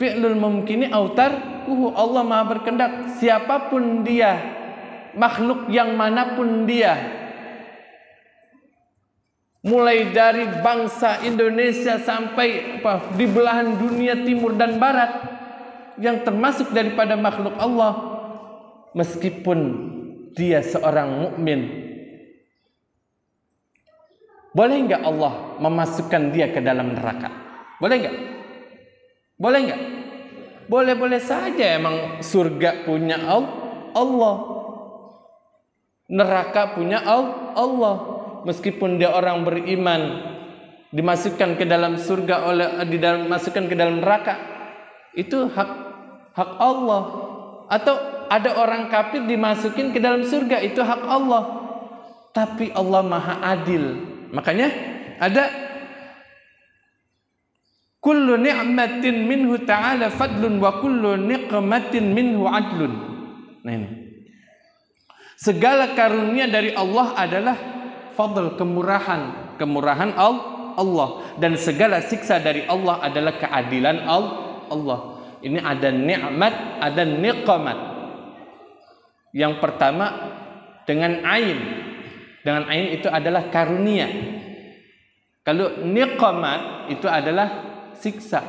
Fi'lul mumkini autar Allah Maha berkehendak, siapapun dia, makhluk yang manapun dia, mulai dari bangsa Indonesia sampai di belahan dunia timur dan barat, yang termasuk daripada makhluk Allah, meskipun dia seorang mukmin, boleh enggak Allah memasukkan dia ke dalam neraka? Boleh enggak? Boleh enggak? Boleh-boleh saja. Emang surga punya Allah, neraka punya Allah. Meskipun dia orang beriman, dimasukkan ke dalam surga masukkan ke dalam neraka, itu hak Allah. Atau ada orang kafir dimasukin ke dalam surga, itu hak Allah. Tapi Allah Maha Adil. Makanya ada kullu ni'matin minhu ta'ala fadlun wa kullu niqmatin minhu adlun. Nah ini. Segala karunia dari Allah adalah fadl, kemurahan Allah, dan segala siksa dari Allah adalah keadilan Allah. Ini ada nikmat, ada niqmat. Yang pertama dengan ain. Dengan ain itu adalah karunia. Kalau niqmat itu adalah siksa.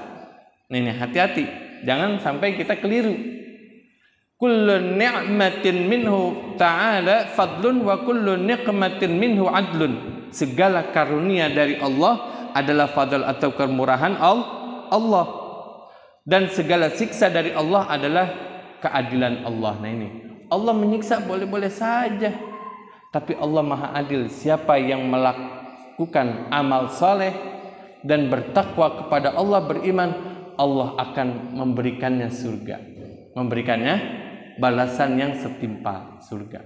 Nih, hati-hati, jangan sampai kita keliru. Kullu ni'matin minhu ta'ala fadlun wa kullu niqmatin minhu adlun. Segala karunia dari Allah adalah fadl atau kemurahan Allah, dan segala siksa dari Allah adalah keadilan Allah. Nah ini, Allah menyiksa boleh-boleh saja, tapi Allah Maha Adil. Siapa yang melakukan amal saleh dan bertakwa kepada Allah, beriman, Allah akan memberikannya surga, memberikannya balasan yang setimpal, surga.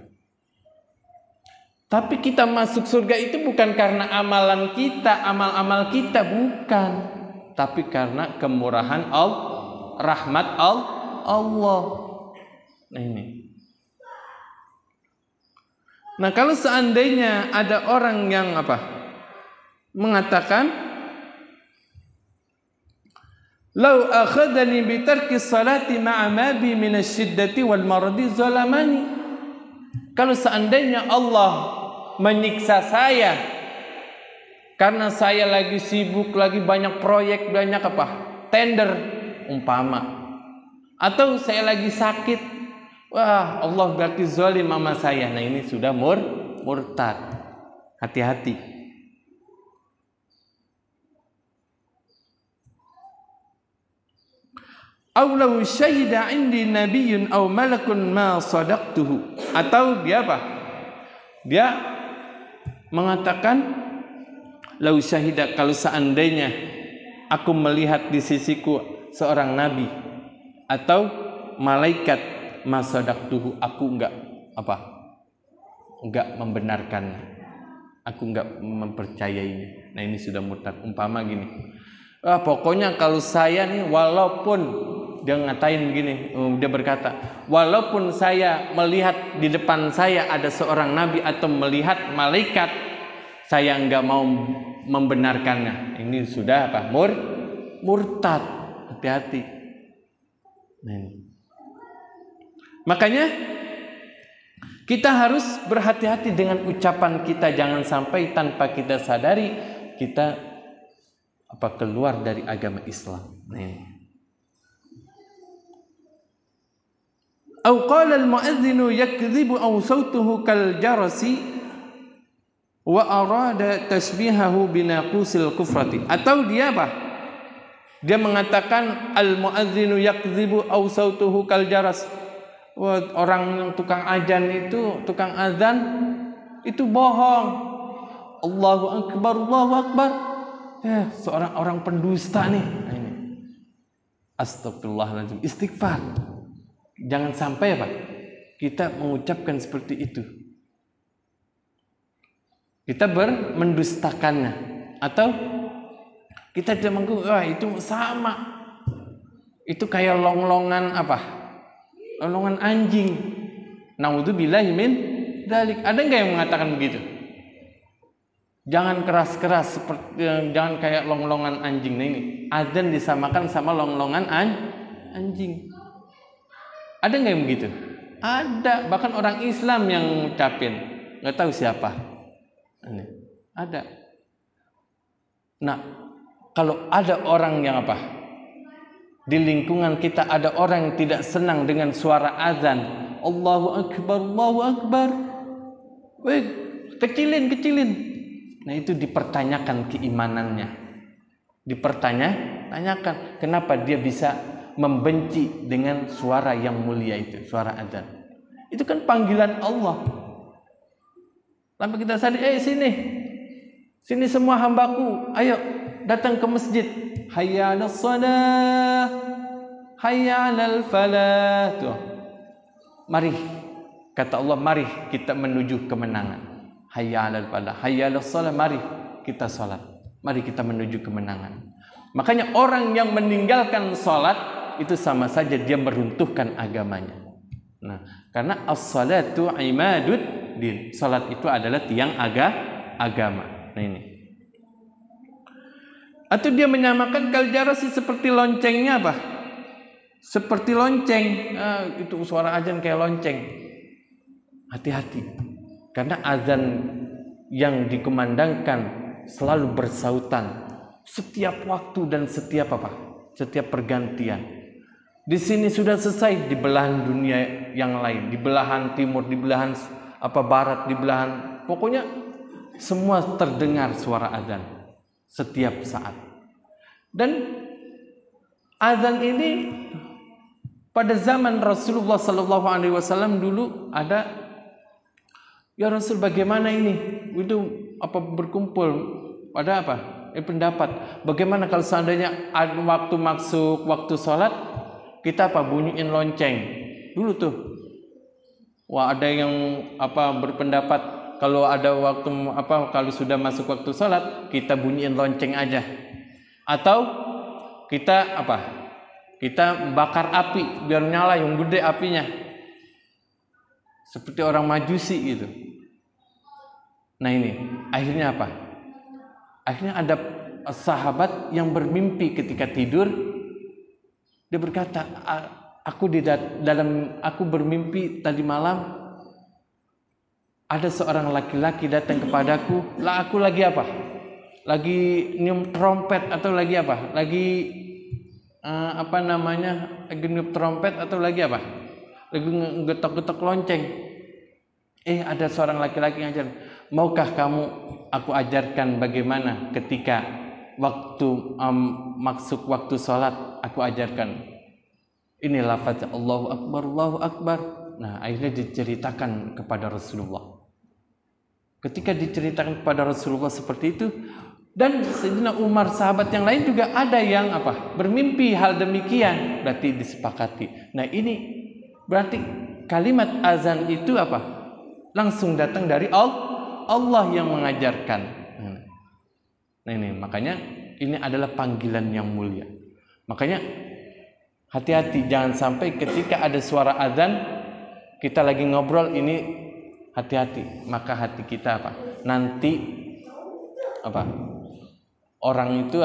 Tapi kita masuk surga itu bukan karena amalan kita, amal-amal kita, bukan, tapi karena kemurahan Allah, rahmat Allah. Nah ini. Nah, kalau seandainya ada orang yang mengatakan, "Lau akhadani bi tarki salati ma'a ma bi min asy-syiddati wal maradi zalamani." Kalau seandainya Allah menyiksa saya karena saya lagi sibuk, lagi banyak proyek, banyak tender umpama, atau saya lagi sakit, wah, Allah berarti zalim sama saya. Nah ini sudah murtad. Hati-hati. Aw law syahida 'indi nabiyyun aw malakun ma sadaqtuhu. Atau dia Dia mengatakan, law syahida, kalau seandainya aku melihat di sisiku seorang nabi atau malaikat, ma sadaqtuhu, aku enggak membenarkannya, aku enggak mempercayainya. Nah ini sudah murtad. Umpama gini, pokoknya kalau saya nih, walaupun dia ngatain begini, dia berkata, walaupun saya melihat di depan saya ada seorang nabi atau melihat malaikat, saya enggak mau membenarkannya. Ini sudah murtad. Hati-hati. Nah, makanya kita harus berhati-hati dengan ucapan kita, jangan sampai tanpa kita sadari kita keluar dari agama Islam. Aw qala al-mu'adhdhinu yakdhibu aw sautuhu kal jarasi wa arada tasbihahu binaqusil kufrati. Atau dia dia mengatakan al-mu'adhdhinu yakdhibu aw sautuhu kal jaras. Orang yang tukang azan itu, tukang azan itu bohong. Allahu akbar, Allahu akbar. Seorang orang pendusta nih. Ini. Astagfirullahaladzim, istighfar. Jangan sampai kita mengucapkan seperti itu. Kita mendustakannya, atau kita tidak mengaku, itu sama. Itu kayak longlongan longlongan anjing. Naudzubillahi min dzalik. Ada enggak yang mengatakan begitu? Jangan keras-keras, jangan kayak longlongan anjing. Nah ini, adzan disamakan sama longlongan anjing. Ada nggak yang begitu? Ada, bahkan orang Islam yang ngucapin, nggak tahu siapa. Ini ada. Nah, kalau ada orang yang apa? Di lingkungan kita ada orang yang tidak senang dengan suara azan, Allahu Akbar, Allahu Akbar. Weh, kecilin. Nah, itu dipertanyakan keimanannya. Dipertanyakan kenapa dia bisa membenci dengan suara yang mulia itu, suara azan. Itu kan panggilan Allah. Lalu kita sadar, sini semua hambaku, ayo datang ke masjid. Hayya 'alas shalah, hayya 'alal falah. Tuh. Mari, kata Allah, mari kita menuju kemenangan. Hayya 'alal falah, hayya 'alas shalah, mari kita salat. Mari kita menuju kemenangan. Makanya orang yang meninggalkan salat itu sama saja dia meruntuhkan agamanya. Nah, karena as-salatu imadud din. Salat itu adalah tiang agama. Nah, ini. Atau dia menyamakan kaljarasi seperti loncengnya apa? Seperti lonceng. Itu suara azan kayak lonceng. Hati-hati. Karena azan yang dikumandangkan selalu bersautan setiap waktu dan setiap apa? Setiap pergantian. Di sini sudah selesai, di belahan dunia yang lain, di belahan timur, di belahan barat, di belahan, pokoknya semua terdengar suara azan setiap saat. Dan azan ini pada zaman Rasulullah sallallahu alaihi wasallam dulu ada, ya Rasul, bagaimana ini? Itu berkumpul pada pendapat. Bagaimana kalau seandainya waktu masuk waktu sholat kita bunyiin lonceng dulu tuh. Wah, ada yang berpendapat kalau ada waktu kalau sudah masuk waktu sholat kita bunyiin lonceng aja. Atau kita kita bakar api biar nyala yang gede apinya. Seperti orang Majusi gitu. Nah, ini akhirnya apa? Akhirnya ada sahabat yang bermimpi ketika tidur. Dia berkata, aku bermimpi tadi malam ada seorang laki-laki datang kepadaku. Lah, aku lagi apa? Lagi niup trompet atau lagi apa? Lagi Lagi niup trompet atau lagi apa? Lagi ngetok-ngetok lonceng. Ada seorang laki-laki yang ajar, maukah kamu aku ajarkan bagaimana ketika waktu masuk waktu sholat, aku ajarkan. Ini lafaz Allahu Akbar, Allahu Akbar. Nah, akhirnya diceritakan kepada Rasulullah. Ketika diceritakan kepada Rasulullah seperti itu, dan Sayyidina Umar, sahabat yang lain juga ada yang bermimpi hal demikian, berarti disepakati. Nah, ini berarti kalimat azan itu langsung datang dari Allah yang mengajarkan. Nah, ini makanya ini adalah panggilan yang mulia. Makanya hati-hati, jangan sampai ketika ada suara azan kita lagi ngobrol ini, hati-hati, maka hati kita nanti orang itu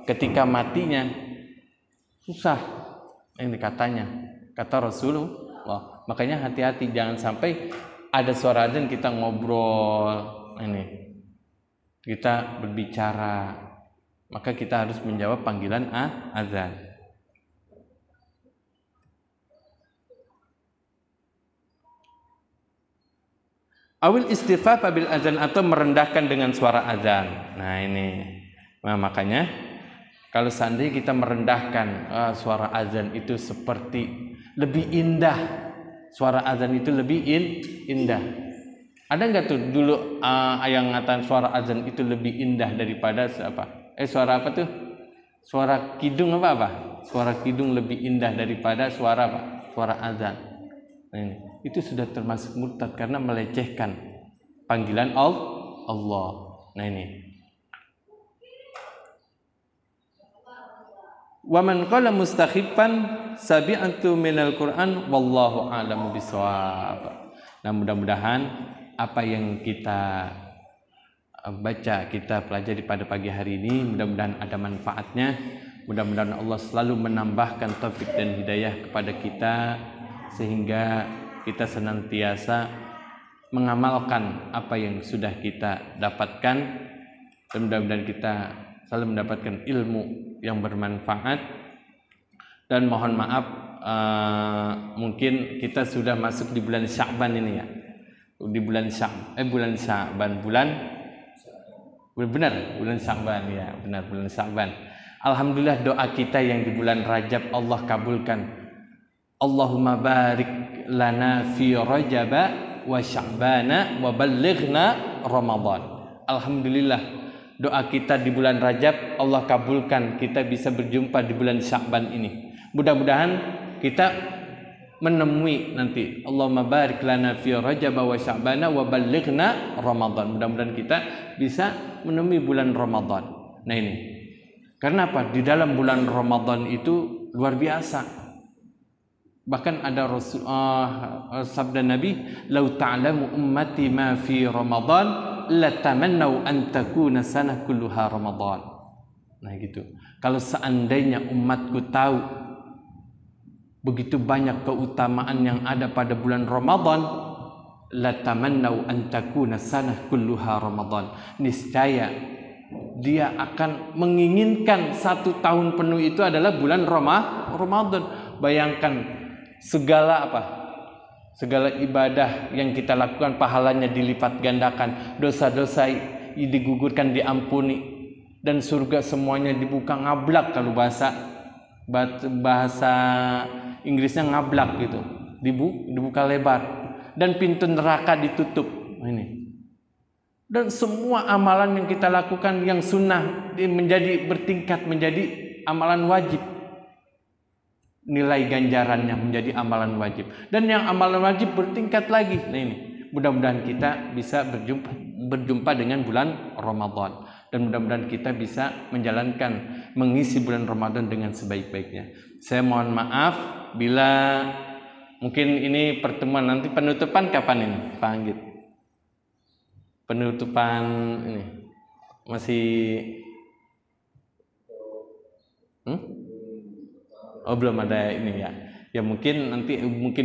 ketika matinya susah. Ini kata Rasulullah. Makanya hati-hati, jangan sampai ada suara azan kita ngobrol, kita berbicara, maka kita harus menjawab panggilan azan. Awil istifaf bil azan, atau merendahkan dengan suara azan. Nah, ini. Nah, makanya kalau seandainya kita merendahkan suara azan itu seperti lebih indah. Suara azan itu lebih indah. Ada nggak tuh dulu yang ngatain suara azan itu lebih indah daripada suara apa tuh? Suara kidung Suara kidung lebih indah daripada suara azan. Nah, ini. Itu sudah termasuk murtad karena melecehkan panggilan Allah. Nah, ini. Wa man qala mustakhifan sabi'atu minal Qur'an wallahu a'lamu bishawab. Nah, mudah-mudahan apa yang kita baca, kita pelajari pada pagi hari ini, mudah-mudahan ada manfaatnya. Mudah-mudahan Allah selalu menambahkan taufik dan hidayah kepada kita sehingga kita senantiasa mengamalkan apa yang sudah kita dapatkan, dan mudah-mudahan kita selalu mendapatkan ilmu yang bermanfaat. Dan mohon maaf, mungkin kita sudah masuk di bulan Sya'ban ini ya. Di bulan Sya'ban, bulan Sya'ban ya, benar bulan Sya'ban. Alhamdulillah doa kita yang di bulan Rajab Allah kabulkan. Allahumma barik lana fi Rajab wa Sya'bana wa ballighna Ramadan. Alhamdulillah doa kita di bulan Rajab Allah kabulkan, kita bisa berjumpa di bulan Sya'ban ini. Mudah-mudahan kita menemui nanti Allahumma barik lana fi Rajab wa Sya'bana wa ballighna Ramadan. Mudah-mudahan kita bisa menemui bulan Ramadan. Nah ini. Karena apa? Di dalam bulan Ramadan itu luar biasa. Bahkan ada sabda Nabi, "Lau ta'lamu ummati ma fi Ramadan, la tamannau an takuna sanah kulluha Ramadan." Nah gitu. Kalau seandainya umatku tahu begitu banyak keutamaan yang ada pada bulan Ramadan, la tamannau an takuna sanah kulluha Ramadan. Niscaya dia akan menginginkan 1 tahun penuh itu adalah bulan Ramadan. Bayangkan segala ibadah yang kita lakukan pahalanya dilipat gandakan, dosa-dosa digugurkan, diampuni, dan surga semuanya dibuka ngablak. Kalau bahasa Inggrisnya ngablak gitu, dibuka lebar, dan pintu neraka ditutup. Ini. Dan semua amalan yang kita lakukan yang sunnah menjadi bertingkat menjadi amalan wajib. Nilai ganjarannya menjadi amalan wajib. Dan yang amalan wajib bertingkat lagi. Nah ini. Mudah-mudahan kita bisa berjumpa dengan bulan Ramadan. Dan mudah-mudahan kita bisa mengisi bulan Ramadan dengan sebaik-baiknya. Saya mohon maaf bila mungkin ini pertemuan, nanti penutupan kapan ini Pak Anggit? Penutupan ini masih belum ada ini ya. Ya mungkin nanti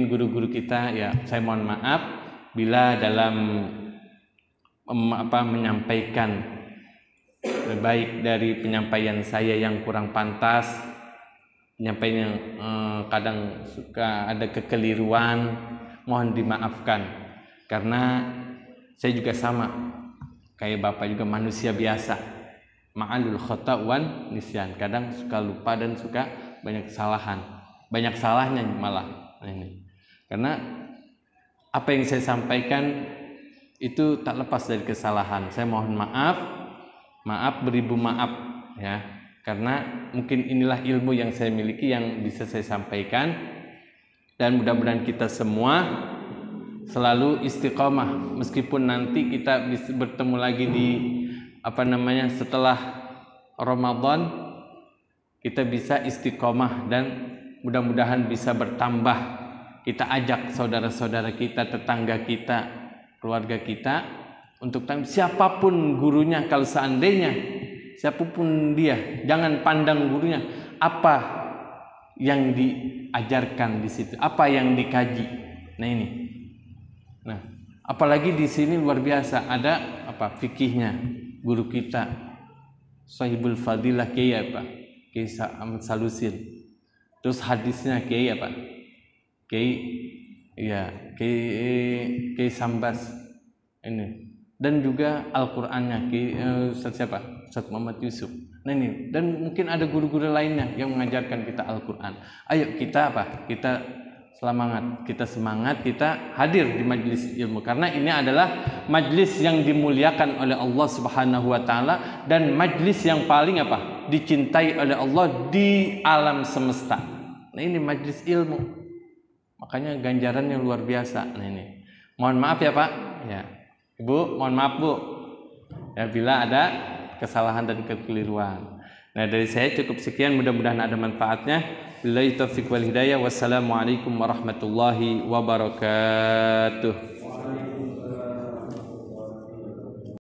guru-guru kita ya, saya mohon maaf bila dalam menyampaikan baik dari penyampaian saya yang kurang pantas, penyampaian yang kadang suka ada kekeliruan, mohon dimaafkan. Karena saya juga sama, kayak Bapak juga manusia biasa. Ma'alul khata' wan nisyan. Kadang suka lupa dan suka banyak kesalahan. Banyak salahnya malah. Nah, ini. Karena apa yang saya sampaikan itu tak lepas dari kesalahan. Saya mohon maaf beribu maaf ya. Karena mungkin inilah ilmu yang saya miliki yang bisa saya sampaikan. Dan mudah-mudahan kita semua selalu istiqomah, meskipun nanti kita bisa bertemu lagi di setelah Ramadan, kita bisa istiqomah dan mudah-mudahan bisa bertambah. Kita ajak saudara-saudara kita, tetangga kita, keluarga kita untuk siapapun gurunya, kalau seandainya siapapun dia, jangan pandang gurunya apa yang diajarkan di situ, apa yang dikaji. Nah ini. Nah, apalagi di sini luar biasa ada fikihnya guru kita Sahibul Fadilah Kiai Kiai Ahmad Salusin. Terus hadisnya Kiai Kiai Sambas ini. Dan juga Al-Qur'annya Ustaz Muhammad Yusuf. Nah ini, dan mungkin ada guru-guru lainnya yang mengajarkan kita Al-Qur'an. Ayo kita semangat, kita hadir di majelis ilmu, karena ini adalah majelis yang dimuliakan oleh Allah Subhanahu wa taala dan majelis yang paling dicintai oleh Allah di alam semesta. Nah, ini majelis ilmu. Makanya ganjarannya luar biasa. Nah, ini. Mohon maaf ya, Pak. Ya. Ibu, mohon maaf, Bu. Ya, bila ada kesalahan dan kekeliruan. Nah, dari saya cukup sekian, mudah-mudahan ada manfaatnya. Billahi taufiq wal hidayah. Wassalamualaikum warahmatullahi wabarakatuh.